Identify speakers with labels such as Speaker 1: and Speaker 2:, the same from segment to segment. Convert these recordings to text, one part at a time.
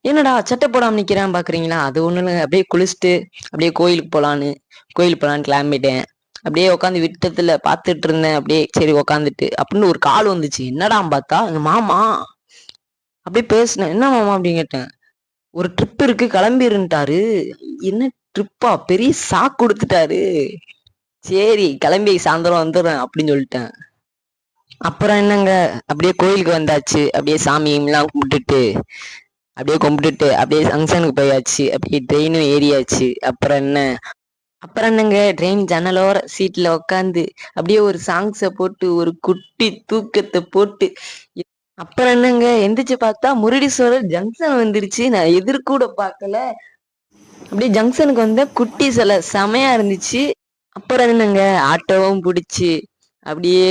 Speaker 1: என்னடா சட்டை போடாம நிக்கிறான் பாக்குறீங்களா? அது ஒண்ணு இல்ல. அப்படியே குளிச்சுட்டு அப்படியே கோயிலுக்கு போலான்னு கிளம்பிட்டேன். அப்படியே உட்காந்து விட்டத்துல பாத்துட்டு இருந்தேன். அப்படியே சரி உட்காந்துட்டு அப்படின்னு ஒரு கால் வந்துச்சு. என்னடா பார்த்தா எங்க மாமா. அப்படியே பேசினேன். என்ன மாமா அப்படின்னு கேட்டேன். ஒரு ட்ரிப் இருக்கு கிளம்பிருன்ட்டாரு. என்ன ட்ரிப்பா? பெரிய சாக்கு கொடுத்துட்டாரு. சரி கிளம்பி சாயந்தரம் வந்துடுறேன் அப்படின்னு சொல்லிட்டேன். அப்புறம் என்னங்க, அப்படியே கோயிலுக்கு வந்தாச்சு. அப்படியே சாமியெல்லாம் கும்பிட்டுட்டு அப்படியே ஃபங்க்ஷனுக்கு போயாச்சு. அப்படியே ட்ரெயினும் ஏறியாச்சு. அப்புறம் என்னங்க, ட்ரெயின் ஜன்னலோர சீட்ல உக்காந்து அப்படியே ஒரு சாங்ஸ போட்டு ஒரு குட்டி தூக்கத்தை போட்டு அப்புறம் என்னங்க எந்திரிச்சு பார்த்தா முருடீஸ்வரர் ஜங்ஷன் வந்துருச்சு. நான் எதிர்கூட பார்க்கல. அப்படியே ஜங்ஷனுக்கு வந்த குட்டி சிலை செமையா இருந்துச்சு. அப்புறம் என்னங்க, ஆட்டோவும் பிடிச்சி அப்படியே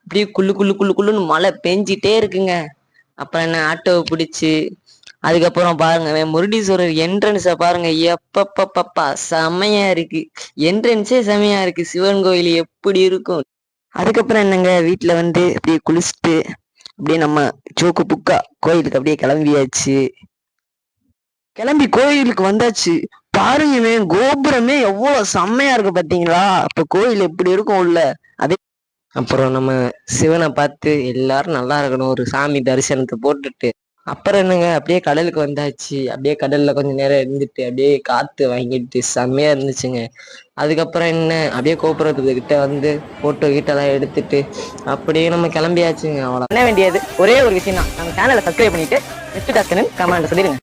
Speaker 1: அப்படியே குள்ளு குள்ளு குள்ளு குள்ளுன்னு மழை பெஞ்சிட்டே இருக்குங்க. அப்புறம் என்ன ஆட்டோவை பிடிச்சி அதுக்கப்புறம் பாருங்க முருடீஸ்வரர் என்ட்ரன்ஸ பாருங்க. எப்பப்பப்பப்பா செமையா இருக்கு. என்ட்ரன்ஸே செமையா இருக்கு. சிவன் கோயில் எப்படி இருக்கும். அதுக்கப்புறம் என்னங்க, வீட்டுல வந்து அப்படியே குளிச்சுட்டு அப்படியே நம்ம சோக்கு புக்கா கோயிலுக்கு அப்படியே கிளம்பியாச்சு. கிளம்பி கோயிலுக்கு வந்தாச்சு. பாருங்கவே கோபுரமே எவ்வளவு செம்மையா இருக்கு பாத்தீங்களா? அப்ப கோயில் எப்படி இருக்கும் உள்ள. அதே அப்புறம் நம்ம சிவனை பார்த்து எல்லாரும் நல்லா இருக்கணும் ஒரு சாமி தரிசனத்தை போட்டுட்டு அப்புறம் என்னங்க, அப்படியே கடலுக்கு வந்தாச்சு. அப்படியே கடல்ல கொஞ்ச நேரம் இருந்துட்டு அப்படியே காத்து வாங்கிட்டு செம்மையா இருந்துச்சுங்க. அதுக்கப்புறம் என்ன, அப்படியே கோபுரத்துக்கிட்ட வந்து போட்டோ கீட்டெல்லாம் எடுத்துட்டு அப்படியே நம்ம கிளம்பியாச்சுங்க. அவ்வளோ பண்ண வேண்டியது ஒரே ஒரு விஷயம் தான். நம்ம சேனலை சப்ஸ்கிரைப் பண்ணிட்டு நெக்ஸ்ட் டாஸ்க் கமெண்ட் சொல்லிடுங்க.